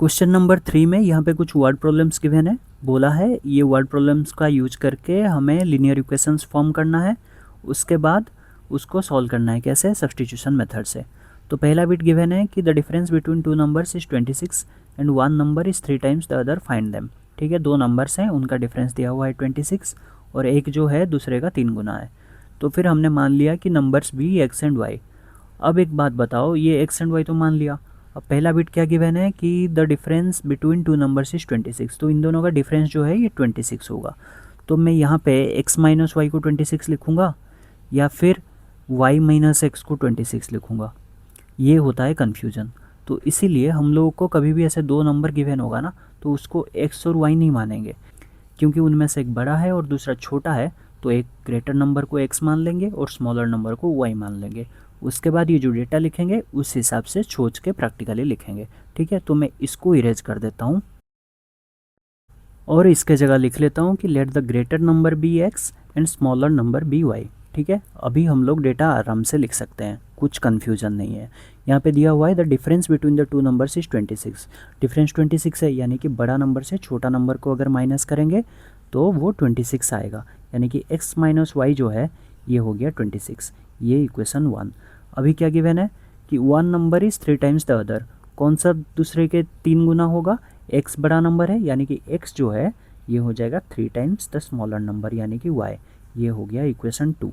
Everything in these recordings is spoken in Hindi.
क्वेश्चन नंबर 3 में यहाँ पे कुछ वर्ड प्रॉब्लम्स गिवन है। बोला है ये वर्ड प्रॉब्लम्स का यूज करके हमें लीनियर इक्वेशंस फॉर्म करना है, उसके बाद उसको सॉल्व करना है। कैसे? सब्स्टिट्यूशन मेथड से। तो पहला बिट गिवन है कि the difference between two numbers is 26 and one number is 3 times the other, find them. ठीक है, दो नंबर्स हैं, उनका डिफरेंस दिया हुआ है 26 और एक जो है दूसरे का 3 गुना है। तो फिर हमने मान लिया कि नंबर्स भी एक्स एंड वाई। अब एक बात बताओ, ये एक्स एंड वाई तो मान लिया, अब पहला बिट क्या गिवन है कि the difference between two numbers is 26, तो इन दोनों का डिफरेंस जो है ये 26 होगा। तो मैं यहाँ पे x माइनस वाई को 26 लिखूँगा या फिर y माइनस एक्स को 26 लिखूँगा, ये होता है कन्फ्यूजन। तो इसीलिए हम लोगों को कभी भी ऐसे दो नंबर गिवन होगा ना, तो उसको x और y नहीं मानेंगे, क्योंकि उनमें से एक बड़ा है और दूसरा छोटा है। तो एक ग्रेटर नंबर को x मान लेंगे और स्मॉलर नंबर को y मान लेंगे। उसके बाद ये जो डेटा लिखेंगे उस हिसाब से सोच के प्रैक्टिकली लिखेंगे। ठीक है, तो मैं इसको इरेज कर देता हूँ और इसके जगह लिख लेता हूँ कि let the greater number be x and smaller number be y। ठीक है, अभी हम लोग डेटा आराम से लिख सकते हैं, कुछ कन्फ्यूजन नहीं है। यहाँ पे दिया हुआ है the difference between the two numbers is 26। Difference 26 है, यानी कि बड़ा नंबर से छोटा नंबर को अगर माइनस करेंगे तो वो 26 आएगा, यानी कि x माइनस वाई जो है ये हो गया 26। ये इक्वेशन 1। अभी क्या गिवन है कि one number is 3 times the other, कौन सा दूसरे के 3 गुना होगा? x बड़ा नंबर है, यानी कि x जो है ये हो जाएगा 3 टाइम्स द स्मॉलर नंबर, यानी कि y। ये हो गया इक्वेशन 2।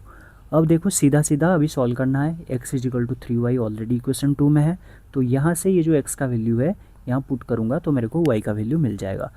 अब देखो सीधा सीधा अभी सॉल्व करना है। x equal to 3y already equation 2 में है, तो यहाँ से ये जो x का वैल्यू है यहाँ पुट करूँगा तो मेरे को y का वैल्यू मिल जाएगा।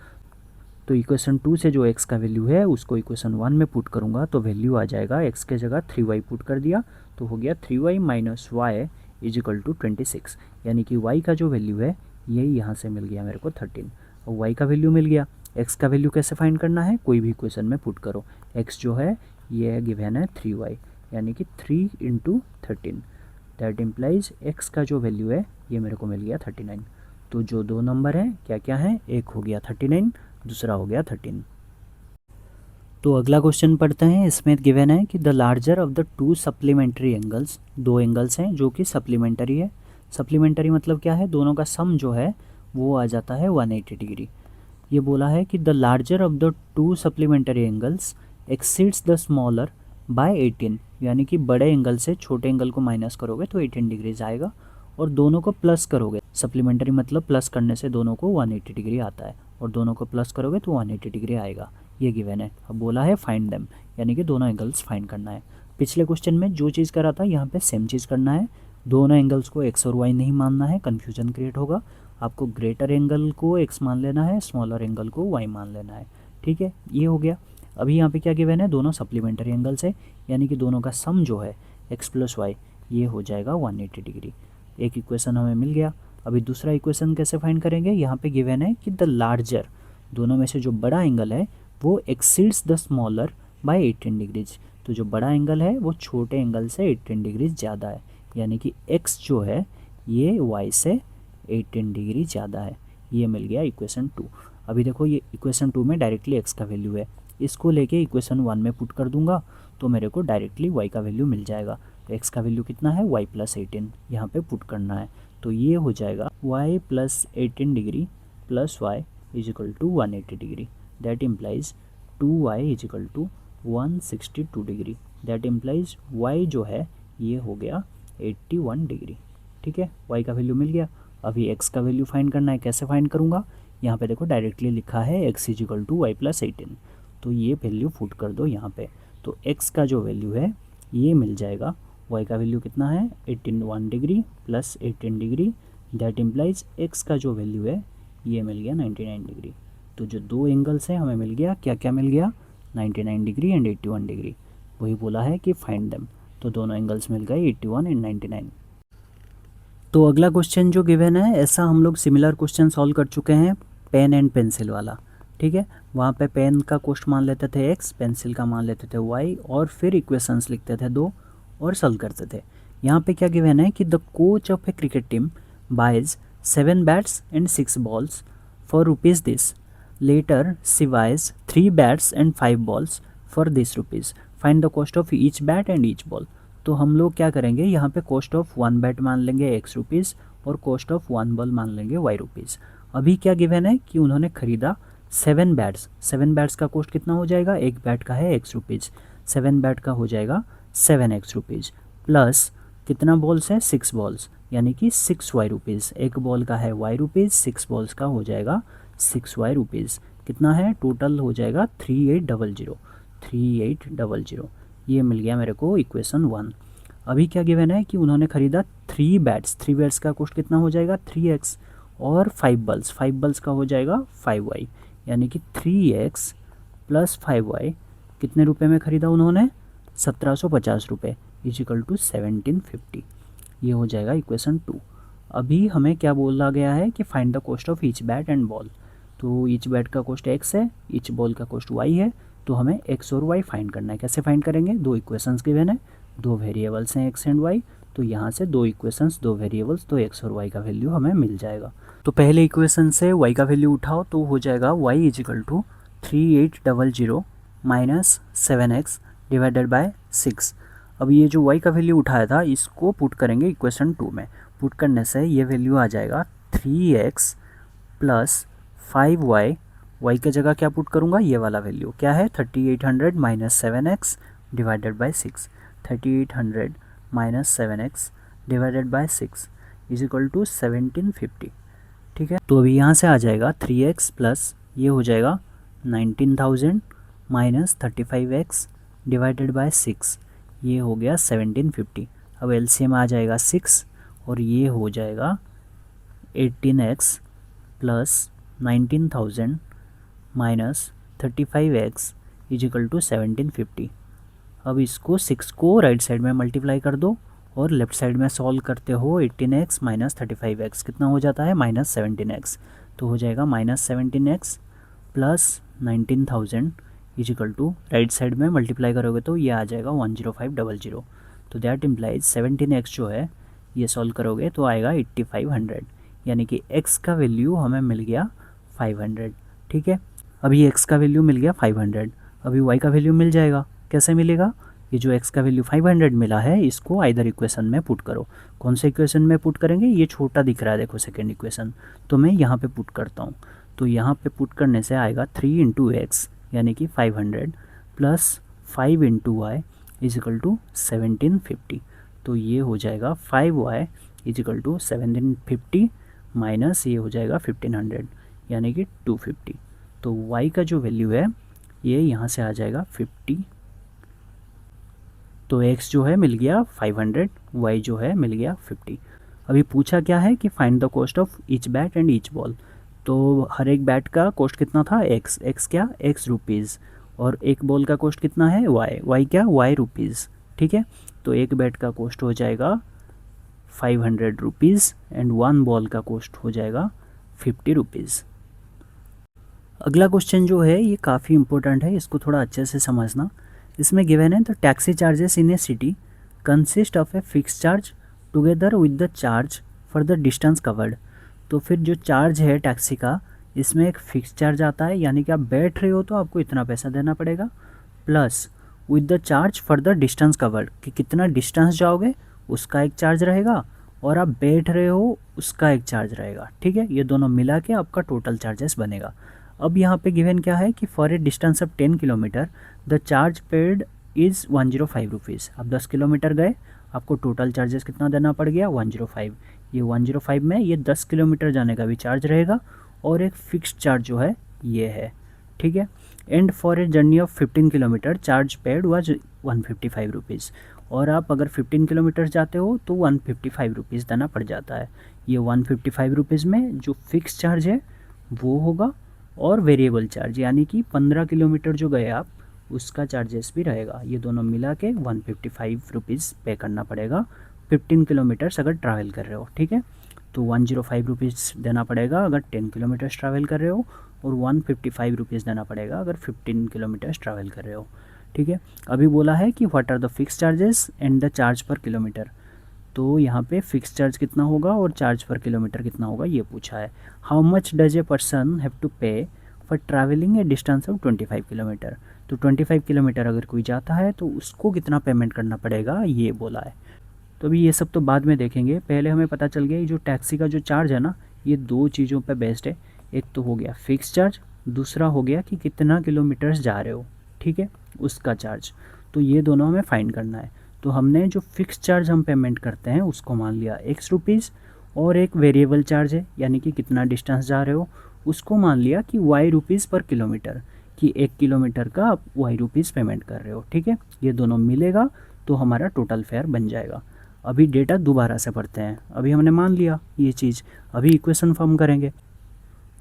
तो इक्वेशन 2 से जो x का वैल्यू है उसको इक्वेशन 1 में पुट करूँगा तो वैल्यू आ जाएगा, x के जगह 3y पुट कर दिया तो हो गया 3y minus Y equal to 26, यानी कि y का जो वैल्यू है ये यहाँ से मिल गया मेरे को 13। और y का वैल्यू मिल गया, x का वैल्यू कैसे फाइंड करना है? कोई भी इक्वेशन में पुट करो। x जो है ये गिवन है 3y, यानी कि 3 इंटू 13, दैट इम्प्लाइज x का जो वैल्यू है ये मेरे को मिल गया 39। तो जो दो नंबर हैं क्या क्या हैं? एक हो गया 39, दूसरा हो गया 13। तो अगला क्वेश्चन पढ़ते हैं। इसमें गिवन है कि the larger of the two supplementary angles, दो एंगल्स हैं जो कि सप्लीमेंट्री है। सप्लीमेंट्री मतलब क्या है? दोनों का सम जो है वो आ जाता है 180 डिग्री। ये बोला है कि the larger of the two supplementary angles exceeds the smaller by 18, यानी कि बड़े एंगल से छोटे एंगल को माइनस करोगे तो 18 डिग्रीज आएगा और दोनों को प्लस करोगे, सप्लीमेंट्री मतलब प्लस करने से दोनों को 180 डिग्री आता है और दोनों को प्लस करोगे तो 180 डिग्री आएगा। ये गिवन है। अब बोला है फाइंड देम, यानी कि दोनों एंगल्स फाइंड करना है। पिछले क्वेश्चन में जो चीज़ करा था यहाँ पे सेम चीज़ करना है। दोनों एंगल्स को एक्स और वाई नहीं मानना है, कन्फ्यूजन क्रिएट होगा। आपको ग्रेटर एंगल को एक्स मान लेना है, स्मॉलर एंगल को वाई मान लेना है। ठीक है, ये हो गया। अभी यहाँ पे क्या गिवन है? दोनों सप्लीमेंट्री एंगल्स है, यानी कि दोनों का सम जो है एक्स प्लस वाई ये हो जाएगा 180 डिग्री। एक इक्वेशन हमें मिल गया। अभी दूसरा इक्वेशन कैसे फाइंड करेंगे? यहाँ पे गिवन है कि द लार्जर, दोनों में से जो बड़ा एंगल है वो exceeds the smaller by 18 degrees. तो जो बड़ा एंगल है वो छोटे एंगल से 18 डिग्रीज ज़्यादा है, यानी कि x जो है ये y से 18 डिग्री ज़्यादा है। ये मिल गया इक्वेशन 2। अभी देखो ये इक्वेशन 2 में डायरेक्टली x का वैल्यू है, इसको लेके इक्वेशन 1 में पुट कर दूंगा तो मेरे को डायरेक्टली y का वैल्यू मिल जाएगा। तो x का वैल्यू कितना है? y प्लस 18 यहाँ पे पुट करना है, तो ये हो जाएगा y plus 18 degree plus y is equal to 180 degree, that implies 2y is equal to 162 degree, that implies y जो है ये हो गया 81 डिग्री। ठीक है, y का वैल्यू मिल गया। अभी x का वैल्यू फाइंड करना है, कैसे फाइंड करूँगा? यहाँ पे देखो डायरेक्टली लिखा है x is equal to y plus 18, तो ये वैल्यू पुट कर दो यहाँ पे। तो x का जो वैल्यू है ये मिल जाएगा, y का वैल्यू कितना है? 81 degree plus 18 degree, that implies x का जो वैल्यू है ये मिल गया 99 डिग्री। तो जो दो एंगल्स हैं हमें मिल गया, क्या क्या मिल गया? 99 डिग्री एंड 81 डिग्री। वही बोला है कि फाइंड देम, तो दोनों एंगल्स मिल गए 81 एंड 99। तो अगला क्वेश्चन जो गिवन है, ऐसा हम लोग सिमिलर क्वेश्चन सॉल्व कर चुके हैं पेन एंड पेंसिल वाला। ठीक है, वहाँ पे पेन का कॉस्ट मान लेते थे x, पेंसिल का मान लेते थे y और फिर इक्वेशंस लिखते थे दो और सॉल्व करते थे। यहाँ पे क्या गिवन है कि the coach of a cricket team buys 7 bats and 6 balls for rupees this, later she buys 3 bats and 5 balls for this rupees, find the cost of each bat and each ball. तो हम लोग क्या करेंगे, यहाँ पे कॉस्ट ऑफ 1 बैट मान लेंगे x रुपीज़ और कॉस्ट ऑफ 1 बॉल मान लेंगे y रुपीज़। अभी क्या गिवन है कि उन्होंने ख़रीदा 7 बैट्स। 7 बैट्स का कॉस्ट कितना हो जाएगा, एक बैट का है x रुपीज़, 7 बैट का हो जाएगा 7x रुपीज़, प्लस कितना बॉल्स है, 6 बॉल्स, यानी कि 6y रुपीज़। एक बॉल का है y रुपीज़, 6 बॉल्स का हो जाएगा 6y रुपीज़। कितना है टोटल, हो जाएगा 3800, 3800। ये मिल गया मेरे को इक्वेशन 1। अभी क्या गिवन है कि उन्होंने ख़रीदा 3 बैट्स। 3 बैट्स का कॉस्ट कितना हो जाएगा, 3x, और 5 बल्स, 5 बल्स का हो जाएगा 5y, यानी कि 3x प्लस 5y कितने रुपए में ख़रीदा उन्होंने, 1750 रुपये, इजिकल टू 1750। ये हो जाएगा इक्वेशन 2। अभी हमें क्या बोला गया है कि find the cost of each bat and ball. तो ईच बैट का कॉस्ट x है, ईच बॉल का कॉस्ट y है, तो हमें x और y फाइंड करना है। कैसे फाइंड करेंगे, दो इक्वेशंस गिवन है, दो वेरिएबल्स हैं x एंड y, तो यहाँ से दो इक्वेशंस, दो वेरिएबल्स, तो x और y का वैल्यू हमें मिल जाएगा। तो पहले इक्वेशन से y का वैल्यू उठाओ तो हो जाएगा y equal to 3800 minus 7x divided by 6। अब ये जो y का वैल्यू उठाया था इसको पुट करेंगे इक्वेशन 2 में। पुट करने से ये वैल्यू आ जाएगा 3x प्लस 5y। y के जगह क्या पुट करूँगा, ये वाला वैल्यू क्या है, 3800 minus 7x divided by 6। 3800 minus 7x divided by 6 is equal to 1750। ठीक है, तो अभी यहाँ से आ जाएगा 3x प्लस ये हो जाएगा 19,000 माइनस 35x डिवाइडेड बाय 6, ये हो गया 1750। अब एलसीएम आ जाएगा 6 और ये हो जाएगा 18x plus 19,000 minus 35x is equal to 1750। अब इसको 6 को राइट साइड में मल्टीप्लाई कर दो और लेफ्ट साइड में सॉल्व करते हो। 18x माइनस 35x कितना हो जाता है, माइनस 17x, तो हो जाएगा minus 17x plus 19,000 equal to right side में मल्टीप्लाई करोगे तो ये आ जाएगा 10500। तो दैट इम्प्लाइज 17x जो है ये सॉल्व करोगे तो आएगा 8500, यानी कि x का वैल्यू हमें मिल गया 500। ठीक है, अभी x का वैल्यू मिल गया 500, अभी y का वैल्यू मिल जाएगा। कैसे मिलेगा, ये जो x का वैल्यू 500 मिला है इसको आइदर इक्वेशन में पुट करो। कौन से इक्वेशन में पुट करेंगे, ये छोटा दिख रहा है देखो सेकेंड इक्वेशन, तो मैं यहाँ पे पुट करता हूँ। तो यहाँ पे पुट करने से आएगा 3 इंटू एक्स यानी कि 500 plus 5 into y equal to 1750। तो ये हो जाएगा 5y इजिकल टू 1750 माइनस ये हो जाएगा 1500 यानी कि 250। तो y का जो वैल्यू है ये यहाँ से आ जाएगा 50। तो x जो है मिल गया 500, y जो है मिल गया 50। अभी पूछा क्या है कि find the cost of each bat and each ball. तो हर एक बैट का कॉस्ट कितना था, x क्या, x रुपीज़, और एक बॉल का कॉस्ट कितना है, y क्या, y रुपीज़। ठीक है, तो एक बैट का कॉस्ट हो जाएगा 500 रुपीज़ एंड वन बॉल का कॉस्ट हो जाएगा 50 रुपीज़। अगला क्वेश्चन जो है ये काफ़ी इंपॉर्टेंट है, इसको थोड़ा अच्छे से समझना। इसमें गिवन है the taxi charges in A city consist of a fix charge together with the charge for the distance covered. तो फिर जो चार्ज है टैक्सी का इसमें एक फिक्स चार्ज आता है, यानी कि आप बैठ रहे हो तो आपको इतना पैसा देना पड़ेगा, plus with the charge for the distance covered कि कितना डिस्टेंस जाओगे उसका एक चार्ज रहेगा और आप बैठ रहे हो उसका एक चार्ज रहेगा। ठीक है, ये दोनों मिला के आपका टोटल चार्जेस बनेगा। अब यहाँ पे गिवन क्या है कि for a distance of 10 kilometre the charge paid is 105 rupees. आप 10 किलोमीटर गए, आपको टोटल चार्जेस कितना देना पड़ गया, 105। ये 105 में ये 10 किलोमीटर जाने का भी चार्ज रहेगा और एक फिक्स्ड चार्ज जो है ये है। ठीक है, and for a journey of 15 kilometre charge paid was 155 rupees. और आप अगर 15 किलोमीटर जाते हो तो 155 रुपीज़ देना पड़ जाता है। ये 155 रुपीज़ में जो फिक्स चार्ज है वो होगा और वेरिएबल चार्ज यानी कि 15 किलोमीटर जो गए आप उसका चार्जेस भी रहेगा। ये दोनों मिला के 155 रुपीज़ पे करना पड़ेगा 15 किलोमीटर्स अगर ट्रैवल कर रहे हो। ठीक है, तो 105 रुपीज़ देना पड़ेगा अगर 10 किलोमीटर्स ट्रैवल कर रहे हो और 155 रुपीज़ देना पड़ेगा अगर 15 किलोमीटर्स ट्रैवल कर रहे हो। ठीक है, अभी बोला है कि what are the fix charges and the charge per kilometre. तो यहाँ पे फिक्स चार्ज कितना होगा और चार्ज पर किलोमीटर कितना होगा ये पूछा है। How much does a person have to pay for travelling a distance of 25 kilometre. तो 25 किलोमीटर अगर कोई जाता है तो उसको कितना पेमेंट करना पड़ेगा ये बोला है। तो अभी ये सब तो बाद में देखेंगे, पहले हमें पता चल गया ये जो टैक्सी का जो चार्ज है ना ये दो चीज़ों पे बेस्ड है। एक तो हो गया फिक्स चार्ज, दूसरा हो गया कि कितना किलोमीटर्स जा रहे हो, ठीक है, उसका चार्ज। तो ये दोनों हमें फाइंड करना है। तो हमने जो फिक्स चार्ज हम पेमेंट करते हैं उसको मान लिया एक्स रुपीज़, और एक वेरिएबल चार्ज है यानी कि कितना डिस्टेंस जा रहे हो उसको मान लिया कि वाई रुपीज़ पर किलोमीटर, कि 1 किलोमीटर का आप वाई रुपीज़ पेमेंट कर रहे हो, ठीक है। ये दोनों मिलेगा तो हमारा टोटल फेयर बन जाएगा। अभी डेटा दोबारा से पढ़ते हैं। अभी हमने मान लिया ये चीज़, अभी इक्वेशन फॉर्म करेंगे।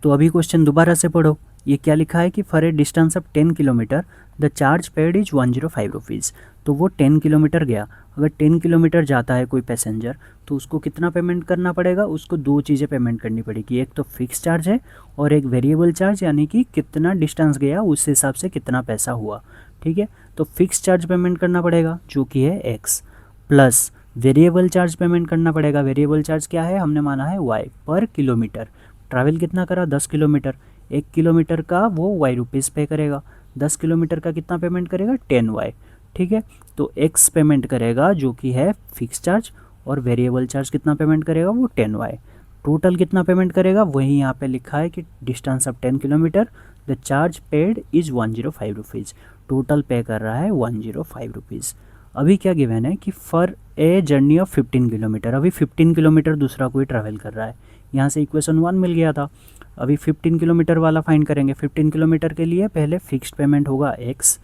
तो अभी क्वेश्चन दोबारा से पढ़ो। ये क्या लिखा है कि for a distance of 10 kilometre the charge paid is 105 rupees. तो वो 10 किलोमीटर गया। अगर 10 किलोमीटर जाता है कोई पैसेंजर तो उसको कितना पेमेंट करना पड़ेगा, उसको दो चीज़ें पेमेंट करनी पड़ेगी। एक तो फिक्स चार्ज है और एक वेरिएबल चार्ज, यानी कि कितना डिस्टेंस गया उस हिसाब से कितना पैसा हुआ, ठीक है। तो फिक्स चार्ज पेमेंट करना पड़ेगा जो कि है x, plus variable charge payment करना पड़ेगा। वेरिएबल चार्ज क्या है, हमने माना है वाई पर किलोमीटर। ट्रैवल कितना करा, 10 किलोमीटर। 1 किलोमीटर का वो वाई रुपीज़ पे करेगा, 10 किलोमीटर का कितना पेमेंट करेगा, 10 वाई, ठीक है। तो एक्स पेमेंट करेगा जो कि है फिक्स चार्ज, और वेरिएबल चार्ज कितना पेमेंट करेगा, वो 10 वाई। टोटल कितना पेमेंट करेगा, वही यहाँ पे लिखा है कि distance of 10 kilometre the charge paid is 105 rupees. Total पे कर रहा है 105 रुपीज़। अभी क्या गिवन है कि for a journey of 15 kilometre, अभी 15 किलोमीटर दूसरा कोई ट्रैवल कर रहा है। यहाँ से इक्वेशन 1 मिल गया था। अभी 15 किलोमीटर वाला फाइंड करेंगे। 15 किलोमीटर के लिए पहले फिक्स्ड पेमेंट होगा एक्स,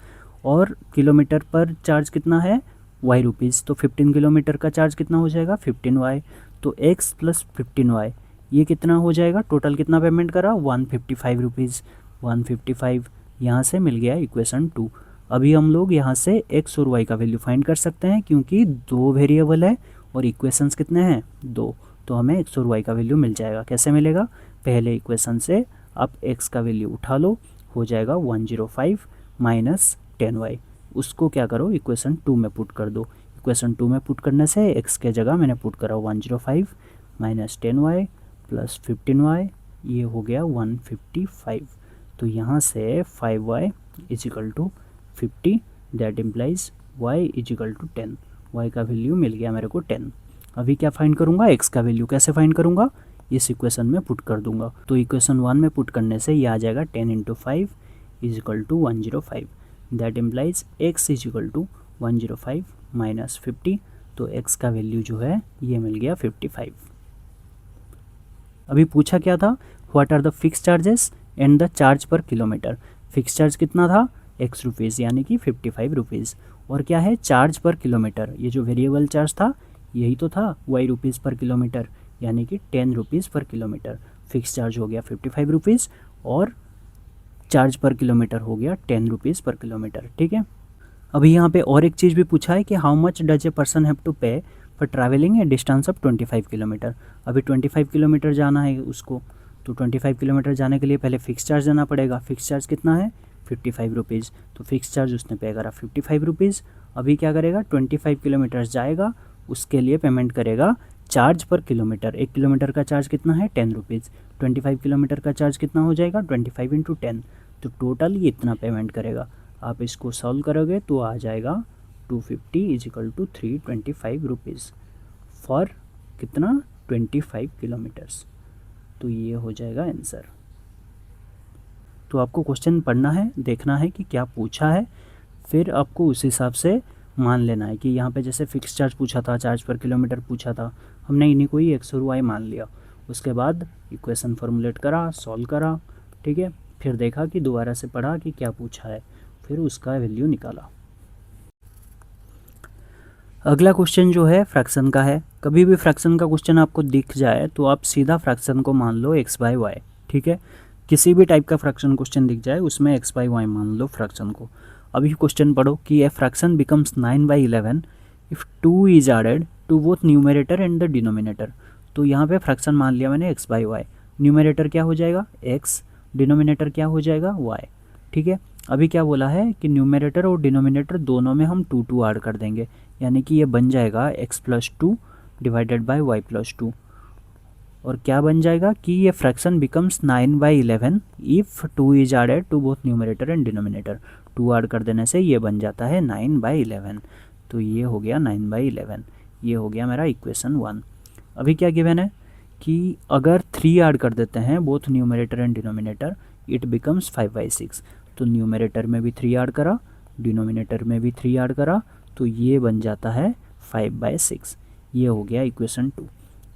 और किलोमीटर पर चार्ज कितना है, वाई रुपीज़। तो 15 किलोमीटर का चार्ज कितना हो जाएगा, 15 वाई। तो एक्स प्लस 15 वाई, ये कितना हो जाएगा, टोटल कितना पेमेंट करा, 155 रुपीज़। 155 यहाँ से मिल गया इक्वेशन 2। अभी हम लोग यहाँ से एक्स और वाई का वैल्यू फाइंड कर सकते हैं, क्योंकि दो वेरिएबल है और इक्वेशंस कितने हैं, दो। तो हमें एक्स और वाई का वैल्यू मिल जाएगा। कैसे मिलेगा, पहले इक्वेशन से आप एक्स का वैल्यू उठा लो, हो जाएगा 105 माइनस 10 वाई। उसको क्या करो, इक्वेशन 2 में पुट कर दो। इक्वेशन 2 में पुट करने से एक्स के जगह मैंने पुट करा 105 माइनस 10 वाई प्लस 15 वाई, ये हो गया 155। तो यहाँ से 5 y is equal to 50, that implies y is equal to 10। y का वैल्यू मिल गया मेरे को 10। अभी क्या फाइंड करूँगा, x का वैल्यू कैसे फाइंड करूँगा, इस इक्वेशन में पुट कर दूंगा। तो इक्वेशन 1 में पुट करने से ये आ जाएगा 10 into 5 is equal to 105, that implies x is equal to 105 minus 50। तो x का वैल्यू जो है ये मिल गया 55। अभी पूछा क्या था, what are the fix charges and the charge per kilometre. Fix charge कितना था, एक्स रुपीज़, यानी कि 55 रुपीज़। और क्या है, चार्ज पर किलोमीटर, ये जो वेरिएबल चार्ज था यही तो था, वाई रुपीज़ पर किलोमीटर, यानी कि 10 रुपीज़ पर किलोमीटर। फिक्स चार्ज हो गया 55 रुपीज़ और चार्ज पर किलोमीटर हो गया 10 रुपीज़ पर किलोमीटर, ठीक है। अभी यहाँ पे और एक चीज़ भी पूछा है कि how much does a person have to pay for travelling a distance of 25 kilometre. अभी 25 किलोमीटर जाना है उसको, तो 25 किलोमीटर जाने के लिए पहले फ़िक्स चार्ज देना पड़ेगा। फ़िक्स चार्ज कितना है, 55 रुपीज़। तो फिक्स चार्ज उसने पे करा 55 रुपीज़। अभी क्या करेगा, 25 किलोमीटर जाएगा, उसके लिए पेमेंट करेगा चार्ज पर किलोमीटर। 1 किलोमीटर का चार्ज कितना है, 10 रुपीज़। 25 किलोमीटर का चार्ज कितना हो जाएगा, 25 इंटू 10। तो टोटल ये इतना पेमेंट करेगा। आप इसको सॉल्व करोगे तो आ जाएगा 250 is equal to 325 rupees for कितना, 25 किलोमीटर्स। तो ये हो जाएगा आंसर। तो आपको क्वेश्चन पढ़ना है, देखना है कि क्या पूछा है, फिर आपको उस हिसाब से मान लेना है कि यहाँ पे जैसे फिक्स चार्ज पूछा था, चार्ज पर किलोमीटर पूछा था, हमने इन्हीं को ही एक्स और वाई मान लिया। उसके बाद इक्वेशन फॉर्मुलेट करा, सॉल्व करा, ठीक है। फिर देखा कि दोबारा से पढ़ा कि क्या पूछा है, फिर उसका वैल्यू निकाला। अगला क्वेश्चन जो है फ्रैक्शन का है। कभी भी फ्रैक्शन का क्वेश्चन आपको दिख जाए तो आप सीधा फ्रैक्शन को मान लो एक्स बाई वाई, ठीक है। किसी भी टाइप का फ्रैक्शन क्वेश्चन दिख जाए उसमें एक्स बाई वाई मान लो फ्रैक्शन को। अभी क्वेश्चन पढ़ो कि a fraction becomes 9/11 if 2 is added to both numerator and the denominator. तो यहाँ पे फ्रैक्शन मान लिया मैंने एक्स बाई वाई। न्यूमरेटर क्या हो जाएगा, एक्स, डिनोमिनेटर क्या हो जाएगा, वाई, ठीक है। अभी क्या बोला है कि न्यूमरेटर और डिनोमिनेटर दोनों में हम 2 ऐड कर देंगे, यानी कि ये बन जाएगा x plus 2 divided by y plus 2। और क्या बन जाएगा कि ये fraction becomes 9/11 if 2 is added to both numerator and denominator. 2 add कर देने से ये बन जाता है 9/11। तो ये हो गया 9/11, ये हो गया मेरा इक्वेशन 1। अभी क्या गिवन है कि अगर 3 ऐड कर देते हैं both numerator and denominator, it becomes 5/6। तो न्यूमरेटर में भी 3 ऐड करा, डिनोमिनेटर में भी 3 ऐड करा, तो ये बन जाता है 5/6। ये हो गया इक्वेशन 2।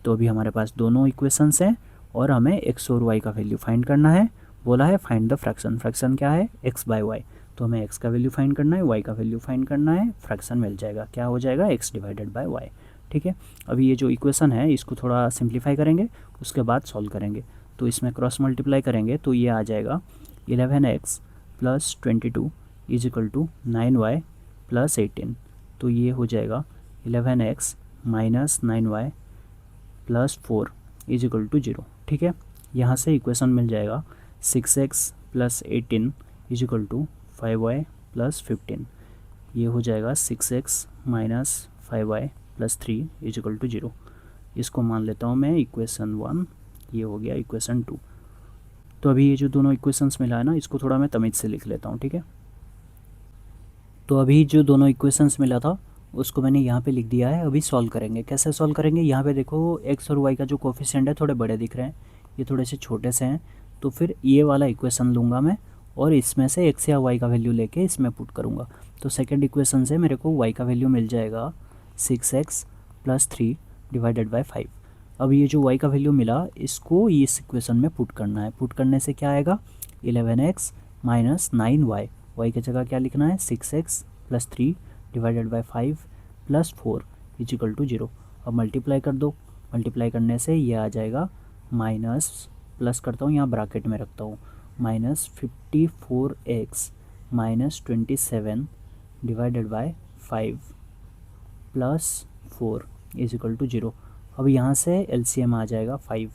तो अभी हमारे पास दोनों इक्वेशंस हैं और हमें x और y का वैल्यू फाइंड करना है। बोला है फाइंड द फ्रैक्शन। फ्रैक्शन क्या है? x/y। तो हमें x का वैल्यू फाइंड करना है, y का वैल्यू फाइंड करना है, फ्रैक्शन मिल जाएगा। क्या हो जाएगा? x/y। ठीक है। अभी ये जो इक्वेशन है इसको थोड़ा सिंप्लीफाई करेंगे, उसके बाद सॉल्व करेंगे। तो इसमें क्रॉस मल्टीप्लाई करेंगे तो ये आ जाएगा 11x + 22 = 9y + 18। तो ये हो जाएगा 11x - 9y + 4 = 0। ठीक है। यहाँ से इक्वेशन मिल जाएगा 6x + 18 = 5y + 15। ये हो जाएगा 6x - 5y + 3 = 0। इसको मान लेता हूँ मैं इक्वेशन 1। ये हो गया इक्वेशन 2। तो अभी ये जो दोनों इक्वेशंस मिला है ना, इसको थोड़ा मैं तमीज़ से लिख लेता हूँ। ठीक है। तो अभी जो दोनों इक्वेशंस मिला था उसको मैंने यहाँ पे लिख दिया है। अभी सॉल्व करेंगे। कैसे सॉल्व करेंगे? यहाँ पे देखो x और y का जो कोफिशिएंट है थोड़े बड़े दिख रहे हैं, ये थोड़े से छोटे से हैं। तो फिर ये वाला इक्वेशन लूँगा मैं और इसमें से x या y का वैल्यू लेके इसमें पुट करूँगा। तो सेकेंड इक्वेशन से मेरे को y का वैल्यू मिल जाएगा 6x + 3 / 5। अब ये जो y का वैल्यू मिला इसको इस इक्वेशन में पुट करना है। पुट करने से क्या आएगा? 11x - 9y। y की जगह क्या लिखना है? 6x + 3 / 5 + 4 = 0। अब मल्टीप्लाई कर दो। मल्टीप्लाई करने से ये आ जाएगा माइनस, प्लस करता हूँ, यहाँ ब्रैकेट में रखता हूँ, -54x - 27 / 5 + 4 = 0। अब यहाँ से LCM आ जाएगा 5।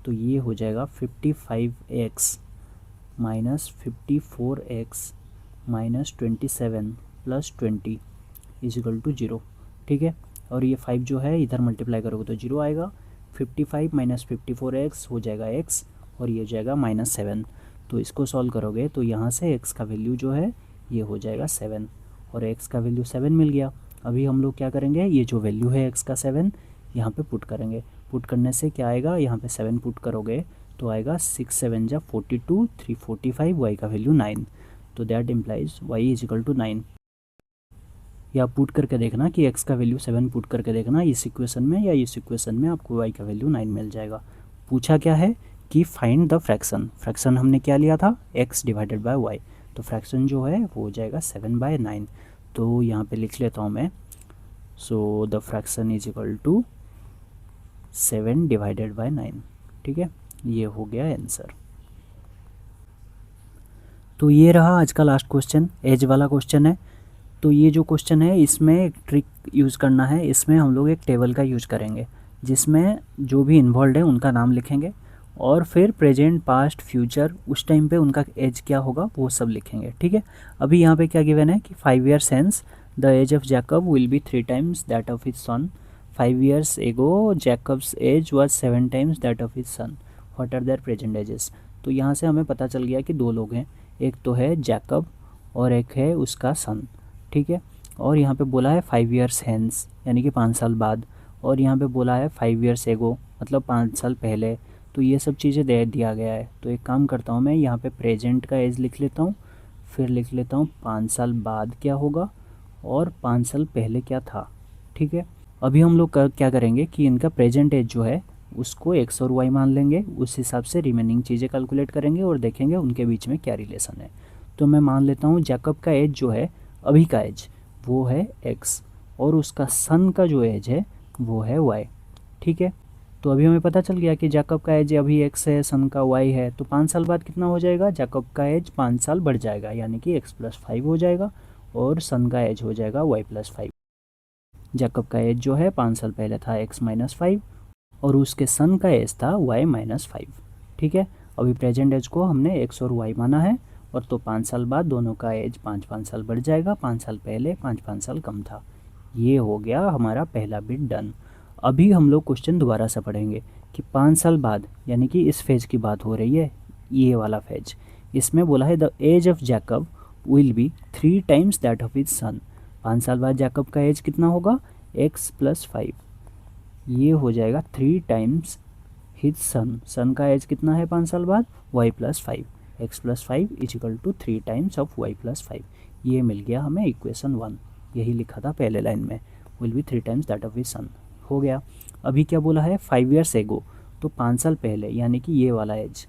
तो ये हो जाएगा 55x - 54x - 27 + 20 = 0। ठीक है। और ये 5 जो है इधर मल्टीप्लाई करोगे तो 0 आएगा। 55 - 54x हो जाएगा x और ये हो जाएगा -7। तो इसको सॉल्व करोगे तो यहाँ से x का वैल्यू जो है ये हो जाएगा 7 और x का वैल्यू 7 मिल गया। अभी हम लोग क्या करेंगे? ये जो वैल्यू है x का 7 यहाँ पे पुट करेंगे। पुट करने से क्या आएगा? यहाँ पे 7 पुट करोगे तो आएगा 6 × 7 = 42, 3 45, y का वैल्यू 9। तो दैट इम्प्लाइज y = 9। या पुट करके देखना कि x का वैल्यू 7 पुट करके देखना इस इक्वेशन में या इस इक्वेशन में, आपको y का वैल्यू 9 मिल जाएगा। पूछा क्या है कि फाइंड द फ्रैक्शन। फ्रैक्शन हमने क्या लिया था? x/y। तो फ्रैक्शन जो है वो हो जाएगा 7/9। तो यहाँ पे लिख लेता हूँ मैं। So the fraction = 7/9। ठीक है। ये हो गया आंसर। तो ये रहा आज का लास्ट क्वेश्चन, एज वाला क्वेश्चन है। तो ये जो क्वेश्चन है इसमें एक ट्रिक यूज़ करना है। इसमें हम लोग एक टेबल का यूज़ करेंगे जिसमें जो भी इन्वॉल्व है उनका नाम लिखेंगे और फिर प्रेजेंट, पास्ट, फ्यूचर उस टाइम पे उनका एज क्या होगा वो सब लिखेंगे। ठीक है। अभी यहाँ पे क्या गिवन है कि 5 years hence the age of Jacob will be 3 times that of his son. 5 years ago Jacob's age was 7 times that of his son. What are their present ages? तो यहाँ से हमें पता चल गया कि 2 लोग हैं, एक तो है जैकब और एक है उसका सन। ठीक है। और यहाँ पे बोला है 5 years hence यानी कि 5 साल बाद, और यहाँ पे बोला है 5 years ago मतलब 5 साल पहले। तो ये सब चीज़ें दे दिया गया है। तो एक काम करता हूँ मैं यहाँ पे प्रेजेंट का एज लिख लेता हूँ, फिर लिख लेता हूँ 5 साल बाद क्या होगा और 5 साल पहले क्या था। ठीक है। अभी हम लोग क्या करेंगे कि इनका प्रेजेंट एज जो है उसको x और y मान लेंगे, उस हिसाब से रिमेनिंग चीज़ें कैलकुलेट करेंगे और देखेंगे उनके बीच में क्या रिलेशन है। तो मैं मान लेता हूँ जैकब का एज जो है, अभी का एज वो है x और उसका सन का जो एज है वो है y। ठीक है। तो अभी हमें पता चल गया कि जैकब का एज अभी x है, सन का y है। तो 5 साल बाद कितना हो जाएगा? जैकब का एज 5 साल बढ़ जाएगा यानी कि x + 5 हो जाएगा और सन का एज हो जाएगा y + 5। जैकब का एज जो है 5 साल पहले था x - 5 और उसके सन का एज था y - 5। ठीक है। अभी प्रेजेंट एज को हमने x और y माना है और तो 5 साल बाद दोनों का एज 5-5 साल बढ़ जाएगा। 5 साल पहले 5-5 साल कम था। ये हो गया हमारा पहला बिट डन। अभी हम लोग क्वेश्चन दोबारा से पढ़ेंगे कि 5 साल बाद यानी कि इस फेज की बात हो रही है, ये वाला फेज। इसमें बोला है the age of Jacob will be 3 times that of his son. 5 साल बाद जैकब का एज कितना होगा? x + 5। ये हो जाएगा 3 times हिज सन का एज कितना है 5 साल बाद, y+5, x+5 = 3 times of y+5। ये मिल गया हमें इक्वेशन 1, यही लिखा था पहले लाइन में, will be 3 times that of his सन। हो गया। अभी क्या बोला है, 5 ईयर्स एगो, तो 5 साल पहले, यानी कि ये वाला एज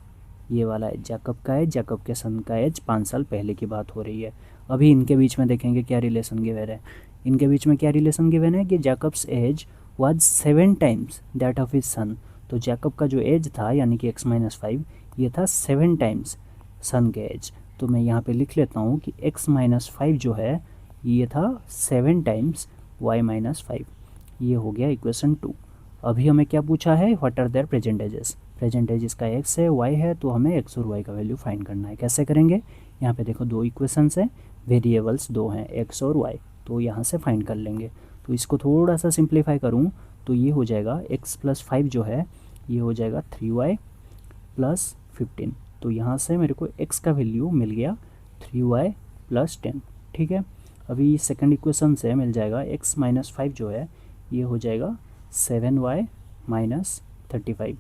जैकब का एज, जैकब के सन का एज 5 साल पहले की बात हो रही है। अभी इनके बीच में देखेंगे क्या रिलेशन गिवन है। इनके बीच में क्या रिलेशन गिवन है कि Jacob's age was 7 times that of his son. तो जैकब का जो एज था यानी कि x-5, ये था 7 टाइम्स सन के एज। तो मैं यहाँ पे लिख लेता हूँ कि x-5 जो है ये था 7 टाइम्स y-5। ये हो गया इक्वेशन 2। अभी हमें क्या पूछा है, what are their present ages. Present age इसका x है, y है, तो हमें x और y का वैल्यू फाइंड करना है। कैसे करेंगे, यहाँ पे देखो 2 इक्वेशंस हैं, वेरिएबल्स 2 हैं, x और y, तो यहाँ से फाइंड कर लेंगे। तो इसको थोड़ा सा सिंप्लीफाई करूँ तो ये हो जाएगा x+5 जो है ये हो जाएगा 3y + 15। तो यहाँ से मेरे को x का वैल्यू मिल गया 3y + 10। ठीक है। अभी सेकंड इक्वेशन से मिल जाएगा x-5 जो है ये हो जाएगा 7y - 35।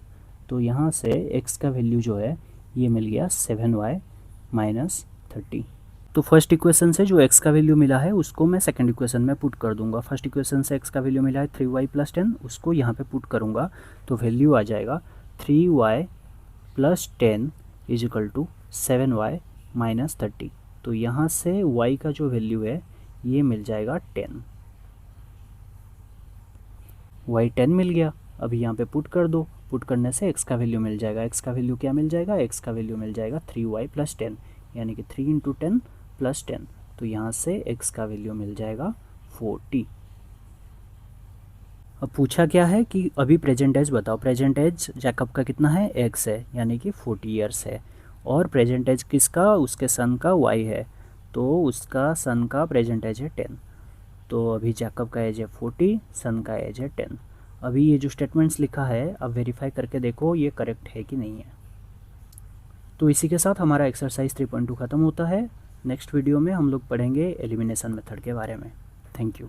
तो यहाँ से x का वैल्यू जो है ये मिल गया 7y - 30। तो फर्स्ट इक्वेशन से जो x का वैल्यू मिला है उसको मैं सेकंड इक्वेशन में पुट कर दूंगा। फर्स्ट इक्वेशन से x का वैल्यू मिला है 3y + 10, उसको यहाँ पे पुट करूँगा तो वैल्यू आ जाएगा 3y + 10 = 7y - 30। तो यहाँ से y का जो वैल्यू है ये मिल जाएगा 10, y 10 मिल गया। अभी यहाँ पे पुट कर दो, पुट करने से x का वैल्यू मिल जाएगा। x का वैल्यू क्या मिल जाएगा, x का वैल्यू मिल जाएगा 3y + 10, यानी कि 3 × 10 + 10। तो यहाँ से x का वैल्यू मिल जाएगा 40। अब पूछा क्या है कि अभी प्रेजेंट एज बताओ। प्रेजेंट एज जैकब का कितना है, x है, यानी कि 40 ईयर्स है। और प्रेजेंट एज किसका, उसके सन का y है, तो उसका सन का प्रेजेंट एज है 10। तो अभी जैकब का एज है 40, सन का एज है 10। अभी ये जो स्टेटमेंट्स लिखा है अब वेरीफाई करके देखो ये करेक्ट है कि नहीं है। तो इसी के साथ हमारा एक्सरसाइज 3.2 ख़त्म होता है। नेक्स्ट वीडियो में हम लोग पढ़ेंगे एलिमिनेशन मेथड के बारे में। Thank you.